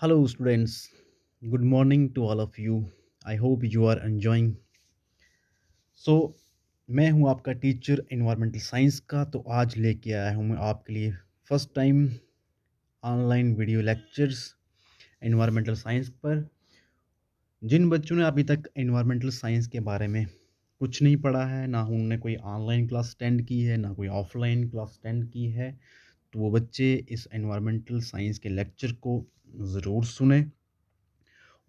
Hello, students. Good morning to all of you. I hope you are enjoying. So, मैं हूं आपका teacher environmental science का। तो आज लेके आया हूं मैं आपके लिए first time online video lectures environmental science पर। जिन बच्चों ने अभी तक इन्वायरमेंटल साइंस के बारे में कुछ नहीं पढ़ा है, ना उन्होंने कोई ऑनलाइन क्लास अटेंड की है, ना कोई ऑफलाइन क्लास अटेंड की है, तो वो बच्चे इस इन्वायरमेंटल साइंस के लेक्चर को ज़रूर सुने।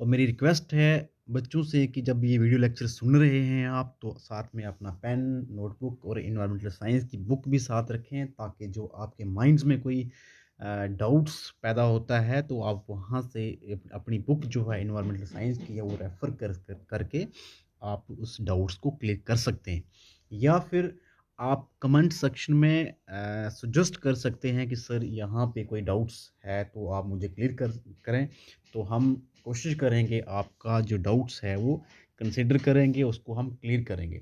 और मेरी रिक्वेस्ट है बच्चों से कि जब ये वीडियो लेक्चर सुन रहे हैं आप, तो साथ में अपना पेन, नोटबुक और इन्वायरमेंटल साइंस की बुक भी साथ रखें, ताकि जो आपके माइंड्स में कोई डाउट्स पैदा होता है तो आप वहाँ से अपनी बुक जो है इन्वायरमेंटल साइंस की है वो रेफ़र करके आप उस डाउट्स को क्लियर कर सकते हैं। या फिर आप कमेंट सेक्शन में सजेस्ट कर सकते हैं कि सर यहाँ पे कोई डाउट्स है तो आप मुझे क्लियर करें। तो हम कोशिश करेंगे आपका जो डाउट्स है वो कंसिडर करेंगे, उसको हम क्लियर करेंगे।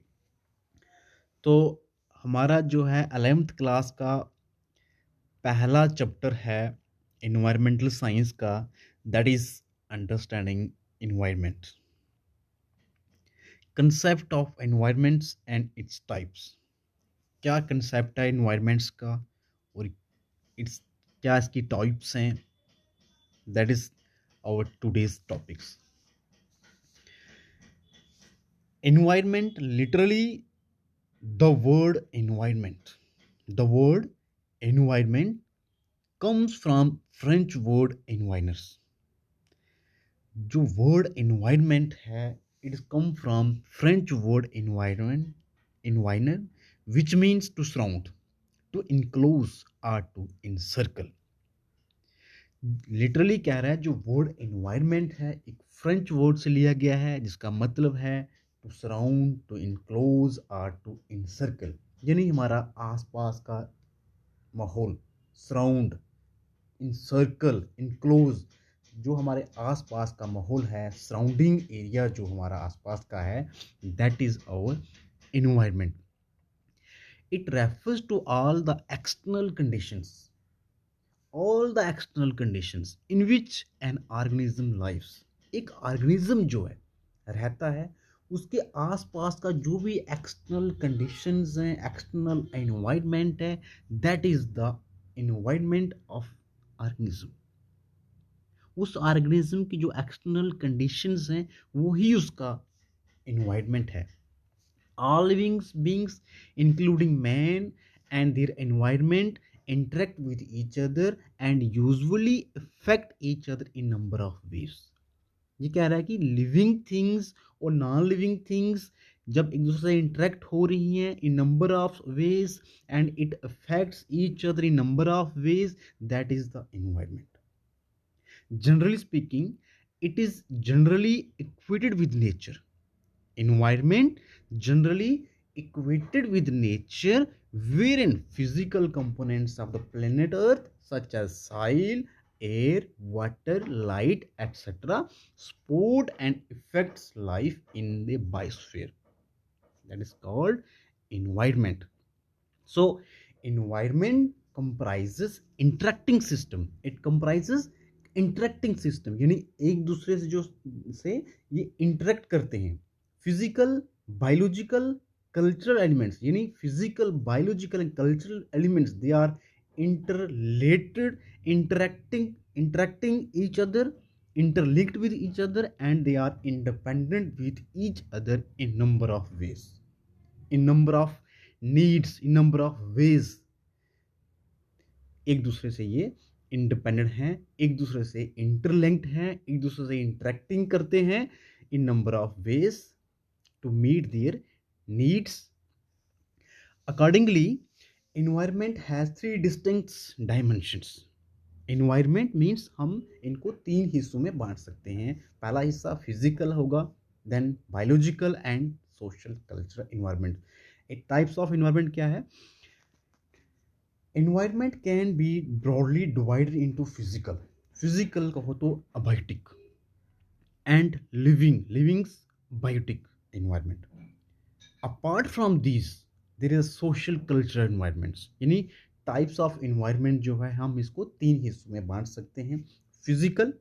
तो हमारा जो है 11th क्लास का पहला चैप्टर है इन्वायरमेंटल साइंस का, that is understanding environment. Concept of environments and its types. क्या कंसेप्ट है इन्वायरमेंट्स का और इट्स क्या इसकी टाइप्स हैं, that is our today's topics. Environment, literally the word environment. The word environment comes from French word environs. जो word environment है, it is come from French word environ, which means to surround, to enclose or to encircle. Literally कह रहा है जो word environment है एक French word से लिया गया है, जिसका मतलब है टू सराउंड, टू इनक्लोज और टू इनसर्कल, यानी हमारा आसपास का माहौल, सराउंड, इनसर्कल, इनक्लोज, जो हमारे आसपास का माहौल है, सराउंडिंग एरिया जो हमारा आसपास का है, that is our environment. It refers to all the external conditions, all the external conditions in which an organism lives। एक ऑर्गेनिज्म जो है रहता है, उसके आसपास का जो भी एक्सटर्नल कंडीशंस हैं, एक्सटर्नल एनवायरनमेंट है, that is the environment of organism. उस ऑर्गेनिज्म की जो एक्सटर्नल कंडीशंस हैं वही उसका एनवायरनमेंट है। All living beings, including man and their environment, interact with each other and usually affect each other in number of ways। ये कह रहा है कि लिविंग थिंग्स और नॉन लिविंग थिंग्स जब एक दूसरे से इंटरेक्ट हो रही हैं in number of ways and it affects each other in number of ways, that is the environment. Generally speaking, it is generally equated with nature। Environment generally equated with nature, wherein physical components of the planet Earth such as soil, air, water, light, etc. support and affects life in the biosphere, that is called environment। So environment comprises interacting system, it comprises interacting system, यानी एक दूसरे से जो से ये interact करते हैं। Physical, biological, cultural elements, यानी physical, biological and cultural elements, they are interrelated, interacting each other, interlinked with each other, and they are independent with each other in number of ways, in number of needs, in number of ways। एक दूसरे से ये independent हैं, एक दूसरे से interlinked हैं, एक दूसरे से इंटरेक्टिंग करते हैं in number of ways to meet their needs. Accordingly environment has 3 distinct dimensions. Environment means हम इनको 3 हिस्सों में बांट सकते हैं। पहला हिस्सा फिजिकल होगा, then biological and social cultural environment. एक टाइप्स ऑफ एनवायरनमेंट क्या है? Environment can be broadly divided into physical कहो तो abiotic, and living's biotic environment। Apart from these there is social cultural environments, यानी टाइप्स ऑफ environment जो है हम इसको 3 हिस्सों में बांट सकते हैं। फिजिकल,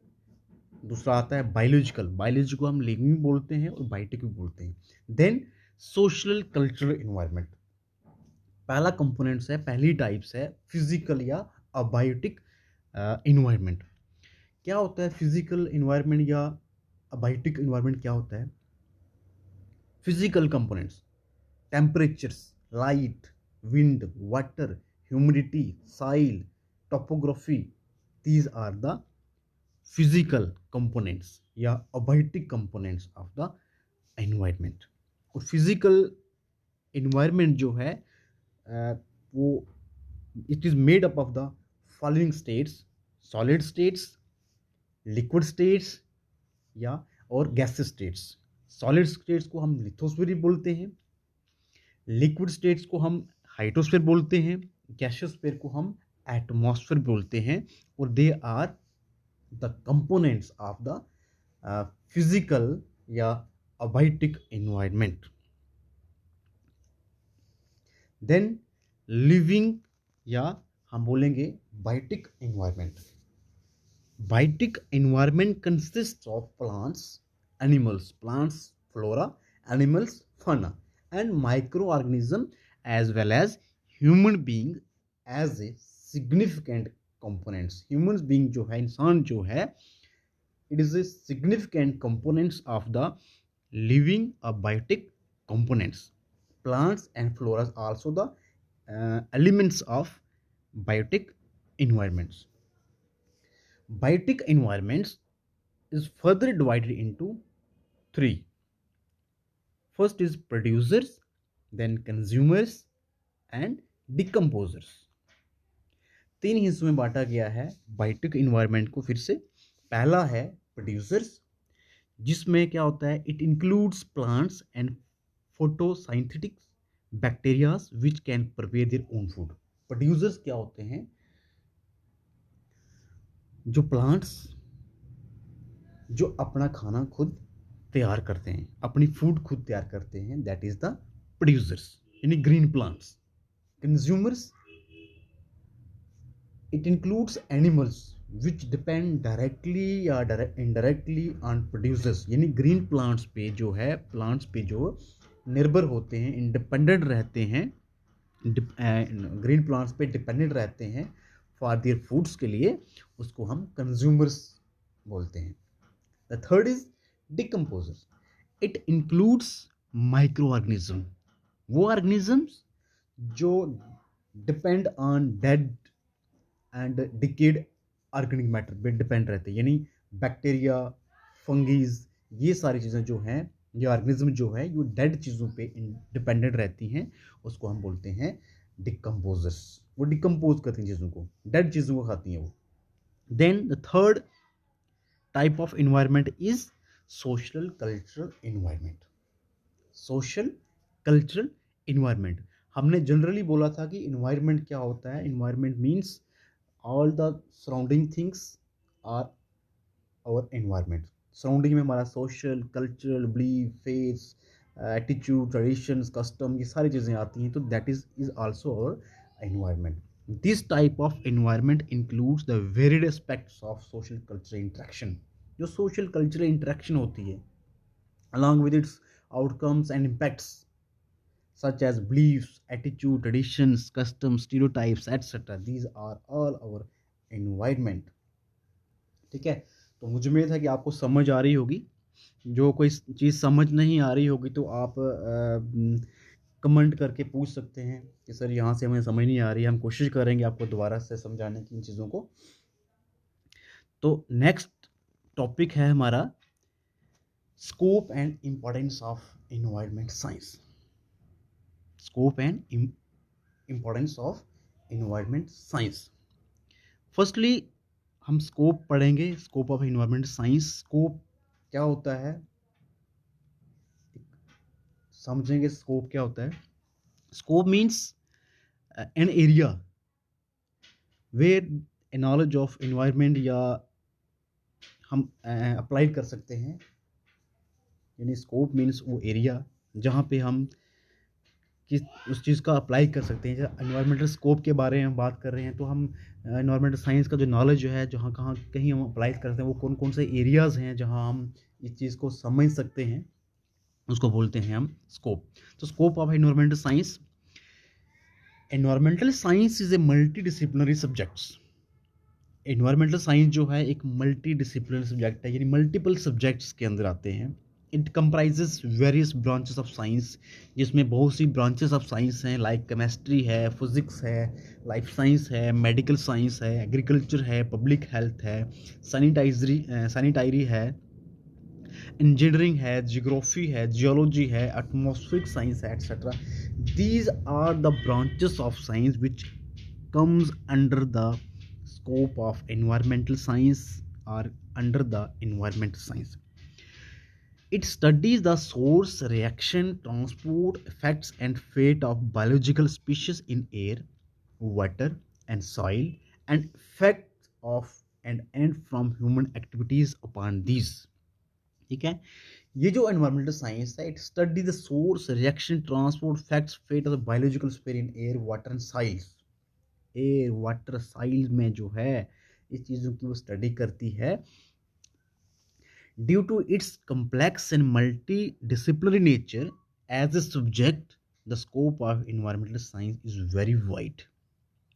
दूसरा आता है बायोलॉजिकल, बायोलॉजी को हम लिविंग भी बोलते हैं और बायोटिक भी बोलते हैं। देन सोशल कल्चरल इन्वायरमेंट, पहला कंपोनेंट्स है, पहली टाइप्स है फिजिकल या अबायोटिक इन्वायरमेंट। क्या होता है फिजिकल इन्वायरमेंट या अबायोटिक इन्वायरमेंट? क्या होता है? Physical components, temperatures, light, wind, water, humidity, soil, topography, these are the physical components या abiotic components of the environment। और physical environment जो है वो it is made up of the following states: solid states, liquid states या और gaseous states। solid states को हम lithosphere बोलते हैं, लिक्विड स्टेट्स को हम हाइड्रोस्फीयर बोलते हैं, गैसियस को हम एटमॉस्फेयर बोलते हैं। और they are the components of the physical या अबायोटिक एनवायरनमेंट। देन लिविंग या हम बोलेंगे biotic environment. Biotic environment consist of plants, animals, plants flora, animals fauna, and microorganism as well as human being as a significant components। humans being जो है, इंसान जो है, it is a significant components of the living abiotic components। plants and flora also the elements of biotic environments। biotic environments is further divided into three: first is producers, then consumers and decomposers। तीन हिस्सों में बांटा गया है biotic environment को। फिर से पहला है प्रोड्यूसर्स, जिसमें क्या होता है, it includes plants and photosynthetic bacterias which can prepare their own food. Producers क्या होते हैं? जो प्लांट्स जो अपना खाना खुद तैयार करते हैं, अपनी फूड खुद तैयार करते हैं, दैट इज द प्रोड्यूसर्स, यानी green plants. Consumers, it includes animals which depend directly या इनडायरेक्टली ऑन प्रोड्यूसर्स, यानी ग्रीन प्लांट्स पे जो है, प्लांट्स पे जो निर्भर होते हैं, इंडिपेंडेंट रहते हैं, ग्रीन प्लांट्स पे डिपेंडेंट रहते हैं फॉर देयर फूड्स के लिए, उसको हम कंज्यूमर्स बोलते हैं। The third is decomposers, it includes microorganism, वो organisms जो depend on dead and decayed organic matter पे डिपेंड रहते हैं, यानी बैक्टीरिया, फंगीज, ये सारी चीज़ें जो हैं, ये ऑर्गेनिज्म जो है, ये डेड चीज़ों पे डिपेंडेंट रहती हैं, उसको हम बोलते हैं डिकम्पोजर्स। वो डिकम्पोज करती हैं चीज़ों को, डेड चीज़ों को खाती हैं वो। Then the third type of environment is social cultural environment. Social cultural environment, हमने जनरली बोला था कि इन्वायरमेंट क्या होता है? Environment means all the surrounding things are our environment. Surrounding में हमारा social, cultural, belief, faiths, attitude, traditions, custom, ये सारी चीज़ें आती हैं, तो that is also our environment. This type of environment includes the varied aspects of social cultural interaction. जो social cultural interaction होती है, along with its outcomes and impacts such as beliefs, attitude, traditions, customs, stereotypes, etc. These are all our environment। ठीक है, तो मुझे उम्मीद है कि आपको समझ आ रही होगी। जो कोई चीज़ समझ नहीं आ रही होगी तो आप कमेंट करके पूछ सकते हैं कि सर यहाँ से हमें समझ नहीं आ रही है, हम कोशिश करेंगे आपको दोबारा से समझाने की इन चीज़ों को। तो नेक्स्ट टॉपिक है हमारा scope and importance of environment science. Scope and importance of environment science. Firstly हम स्कोप पढ़ेंगे, scope of environment science. Scope क्या होता है समझेंगे। स्कोप क्या होता है? Scope means an area where a knowledge of environment, या हम अप्लाई कर सकते हैं, यानी स्कोप मीन्स वो एरिया जहाँ पे हम किस उस चीज़ का अप्लाई कर सकते हैं। जैसे एनवायरमेंटल स्कोप के बारे में बात कर रहे हैं, तो हम एनवायरमेंटल साइंस का जो नॉलेज जो है, जहाँ कहाँ कहीं हम अप्लाई करते हैं, वो कौन कौन से एरियाज़ हैं जहाँ हम इस चीज़ को समझ सकते हैं, उसको बोलते हैं हम स्कोप। तो scope of environmental science, environmental science is a multi disciplinary subjects. Environmental science जो है एक मल्टी डिसिप्लिनरी सब्जेक्ट है, यानी मल्टीपल सब्जेक्ट्स के अंदर आते हैं। It comprises various branches of science, जिसमें बहुत सी ब्रांचेस ऑफ साइंस हैं, लाइक केमिस्ट्री है, फिजिक्स है, लाइफ साइंस है, मेडिकल साइंस है, एग्रीकल्चर है, पब्लिक हेल्थ है, सैनिटाइरी है, इंजीनियरिंग है, जियोग्राफी है, जियोलॉजी है, एटमॉस्फेरिक साइंस है, etcetera. These are the branches of science which comes under the scope of environmental science or under the environmental science. It studies the source, reaction, transport, effects and fate of biological species in air, water and soil, and effects of and from human activities upon these. ठीक है, ये जो environmental science है, it study the source, reaction, transport, facts, fate of the biological sphere in air, water and soils. Air, water, soils में जो है इस चीज़ों की वो स्टडी करती है। Due to its complex and multidisciplinary nature as a subject, the scope of environmental science is very wide.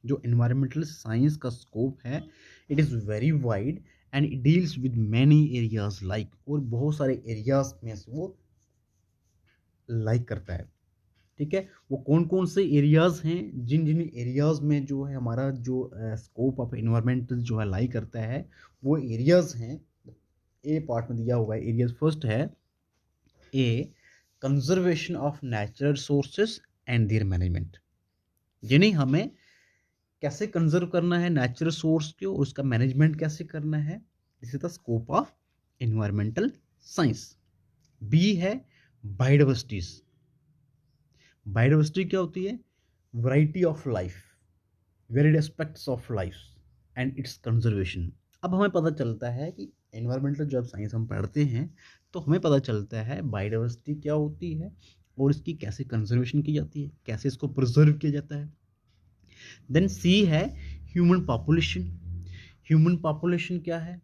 जो एनवायरमेंटल साइंस का स्कोप है, it is very wide and it deals with many areas like, और बहुत सारे areas में से वो like करता है। ठीक है, वो कौन कौन से एरियाज़ हैं, जिन जिन एरियाज़ में जो है हमारा जो स्कोप ऑफ एनवायरमेंट जो है लाई करता है, वो एरियाज़ हैं। ए पार्ट में दिया हुआ है एरियाज। फर्स्ट है A, conservation of natural resources and their management, यानी हमें कैसे कंजर्व करना है नेचुरल सोर्स को और उसका मैनेजमेंट कैसे करना है। This is the scope of environmental science. B है बायोडाइवर्सिटीज। बायोडाइवर्सिटी क्या होती है? Variety of life, varied aspects of life and its conservation. अब हमें पता चलता है कि एनवायरमेंटल जब साइंस हम पढ़ते हैं तो हमें पता चलता है बायोडाइवर्सिटी क्या होती है और इसकी कैसे कंजर्वेशन की जाती है, कैसे इसको प्रिजर्व किया जाता है। देन सी है ह्यूमन पॉपुलेशन। ह्यूमन पॉपुलेशन क्या है,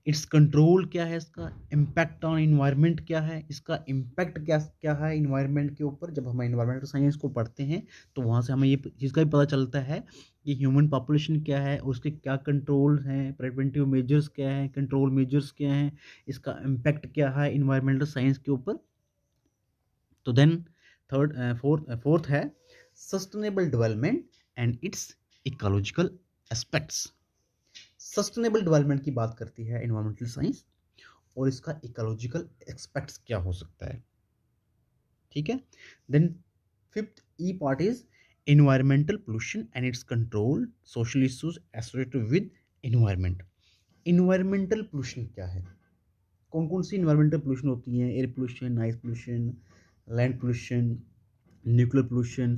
इट्स कंट्रोल क्या है, इसका इम्पैक्ट ऑन इन्वायरमेंट क्या है, इसका इम्पैक्ट क्या क्या है इन्वायरमेंट के ऊपर। जब हम इन्वायरमेंटल साइंस को पढ़ते हैं तो वहाँ से हमें ये चीज़ का भी पता चलता है कि ह्यूमन पॉपुलेशन क्या है, उसके क्या कंट्रोल हैं, प्रिवेंटिव मेजर्स क्या हैं, कंट्रोल मेजर्स क्या हैं, इसका इम्पैक्ट क्या है इन्वायरमेंटल साइंस के ऊपर। तो देन फोर्थ है sustainable development and it's ecological aspects. Sustainable development की बात करती है एनवायरमेंटल साइंस और इसका इकोलॉजिकल एस्पेक्ट्स क्या हो सकता है। ठीक है, then fifth E part is environmental pollution and its control, social issues associated with environment. Environmental pollution क्या है, कौन कौन सी एनवायरमेंटल पोल्यूशन होती हैं? Air pollution, noise pollution, land pollution, nuclear pollution.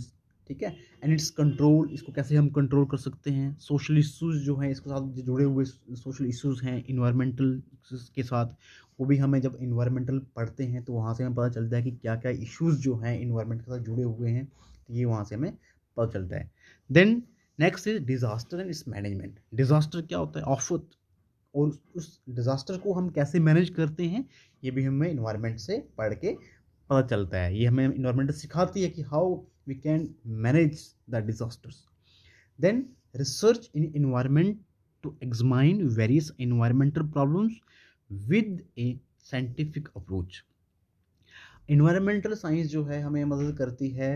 ठीक है, एंड इट्स कंट्रोल, इसको कैसे हम कंट्रोल कर सकते हैं। सोशल इश्यूज जो हैं, इसके साथ जुड़े हुए सोशल इश्यूज हैं इन्वायरमेंटल के साथ, वो भी हमें जब इन्वायरमेंटल पढ़ते हैं तो वहाँ से हमें पता चलता है कि क्या क्या इश्यूज जो हैं इन्वायरमेंट के साथ जुड़े हुए हैं, तो ये वहाँ से हमें पता चलता है। Then next is disaster and its management. Disaster क्या होता है? आफत, और उस डिजास्टर को हम कैसे मैनेज करते हैं, ये भी हमें इन्वायरमेंट से पढ़ के पता चलता है। ये हमें इन्वायरमेंट सिखाती है कि how we can manage the disasters. Then research in environment to examine various environmental problems with a scientific approach. Environmental science जो है हमें मदद करती है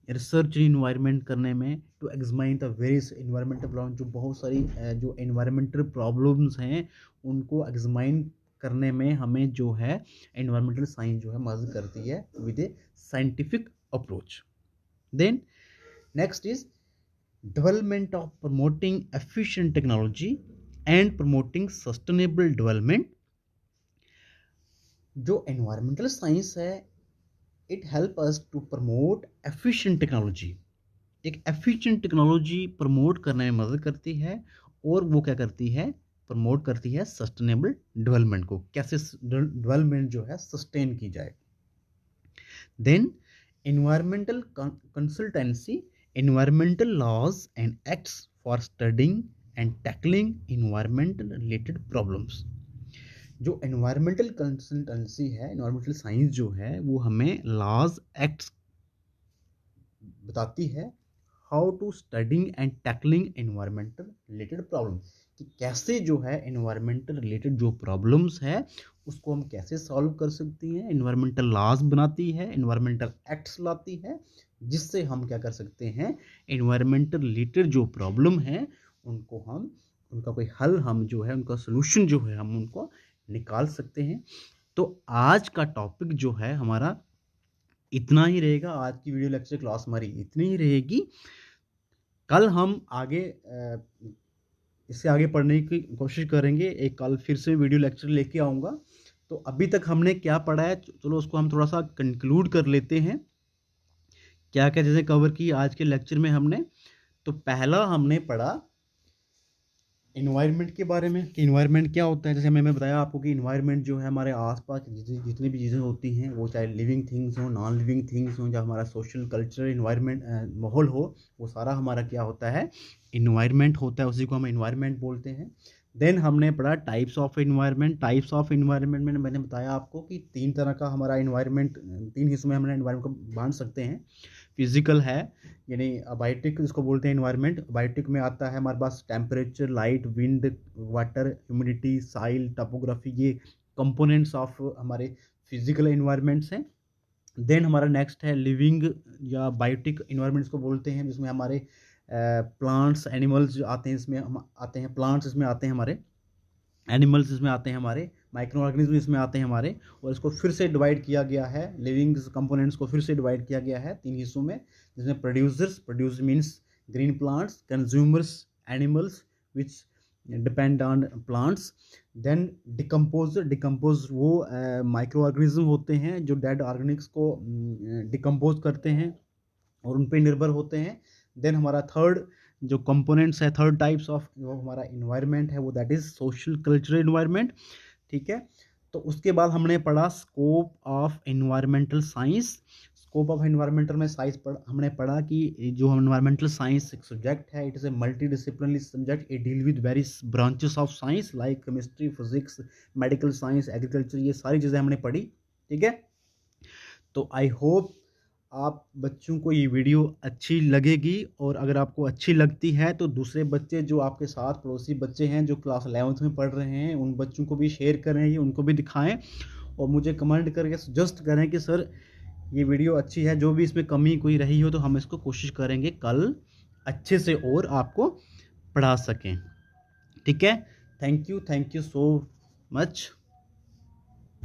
रिसर्च इन इन्वायरमेंट करने में, to examine the various environmental problem, जो बहुत सारी जो इन्वायरमेंटल प्रॉब्लम्स हैं उनको एग्जामिन करने में हमें जो है एनवायरमेंटल साइंस जो है मदद करती है with a scientific approach. Then next is development of promoting efficient technology and promoting sustainable development. जो एनवायरमेंटल साइंस है, it help us to promote efficient technology. एक एफिशिएंट टेक्नोलॉजी प्रमोट करने में मदद करती है, और वो क्या करती है? प्रमोट करती है सस्टेनेबल डेवलपमेंट को, कैसे डेवलपमेंट जो है सस्टेन की जाए। Then environmental consultancy, environmental laws and acts for studying and tackling environment related problems। जो environmental consultancy है, environmental science जो है वो हमें laws acts बताती है how to studying and tackling environmental related problem, कि कैसे जो है एनवायरमेंटल रिलेटेड जो प्रॉब्लम्स है उसको हम कैसे सॉल्व कर सकते हैं। एनवायरमेंटल लॉज बनाती है, एनवायरमेंटल एक्ट्स लाती है, जिससे हम क्या कर सकते हैं, एनवायरमेंटल रिलेटेड जो प्रॉब्लम है उनको हम, उनका कोई हल हम जो है, उनका सोल्यूशन जो है हम उनको निकाल सकते हैं। तो आज का टॉपिक जो है हमारा इतना ही रहेगा। आज की वीडियो लेक्चर क्लास हमारी इतनी ही रहेगी। कल हम आगे इससे आगे पढ़ने की कोशिश करेंगे। एक कल फिर से वीडियो लेक्चर लेके आऊँगा। तो अभी तक हमने क्या पढ़ा है, चलो उसको हम थोड़ा सा कंक्लूड कर लेते हैं। क्या क्या चीज़ें कवर की आज के लेक्चर में हमने। तो पहला हमने पढ़ा इन्वायरमेंट के बारे में कि इन्वायरमेंट क्या होता है। जैसे मैंने बताया आपको कि इन्वायरमेंट जो है हमारे आसपास जितनी भी चीज़ें होती हैं, वो चाहे लिविंग थिंग्स हो, नॉन लिविंग थिंग्स हो, या हमारा सोशल कल्चरल इन्वायरमेंट माहौल हो, वो सारा हमारा क्या होता है, इन्वायरमेंट होता है। उसी को हम इन्वायरमेंट बोलते हैं। देन हमने पढ़ा types of environment. Types of environment में मैंने बताया आपको कि 3 तरह का हमारा इन्वायरमेंट, 3 हिस्सों में हमने इन्वायरमेंट को बांट सकते हैं। फिजिकल है, यानी बायोटिक जिसको बोलते हैं इन्वायरमेंट। बायोटिक में आता है हमारे पास temperature, light, wind, water, humidity, soil, topography, ये कंपोनेंट्स ऑफ हमारे फिजिकल इन्वायरमेंट्स हैं। देन हमारा नेक्स्ट है लिविंग या बायोटिक इन्वायरमेंट्स को बोलते हैं, जिसमें हमारे प्लांट्स, एनिमल्स जो आते हैं, इसमें हम आते हैं प्लांट्स, इसमें आते हैं हमारे एनिमल्स, इसमें आते हैं हमारे माइक्रो ऑर्गेनिज्म, इसमें आते हैं हमारे। और इसको फिर से डिवाइड किया गया है, लिविंग कंपोनेंट्स को फिर से डिवाइड किया गया है 3 हिस्सों में, जिसमें producers, produce means green plants, consumers animals which depend on plants, then decomposer, decompose वो माइक्रो ऑर्गेनिज्म होते हैं जो डेड ऑर्गेनिक्स को डिकम्पोज करते हैं और उन पर निर्भर होते हैं। देन हमारा थर्ड जो कंपोनेंट्स है, थर्ड टाइप्स ऑफ जो हमारा इन्वायरमेंट है, वो that is social cultural environment. ठीक है। तो उसके बाद हमने पढ़ा scope of environmental science. Scope of environmental में साइंस हमने पढ़ा कि जो इन्वायरमेंटल साइंस एक सब्जेक्ट है, it is a multi disciplinary subject. It deal with various branches of science like chemistry, physics, medical science, agriculture, ये सारी चीज़ें हमने पढ़ी। ठीक है। तो आई होप आप बच्चों को ये वीडियो अच्छी लगेगी, और अगर आपको अच्छी लगती है तो दूसरे बच्चे जो आपके साथ पड़ोसी बच्चे हैं जो क्लास 11th में पढ़ रहे हैं, उन बच्चों को भी शेयर करें, ये उनको भी दिखाएं, और मुझे कमेंट करके सजेस्ट करें कि सर ये वीडियो अच्छी है। जो भी इसमें कमी कोई रही हो तो हम इसको कोशिश करेंगे कल अच्छे से और आपको पढ़ा सकें। ठीक है। Thank you so much.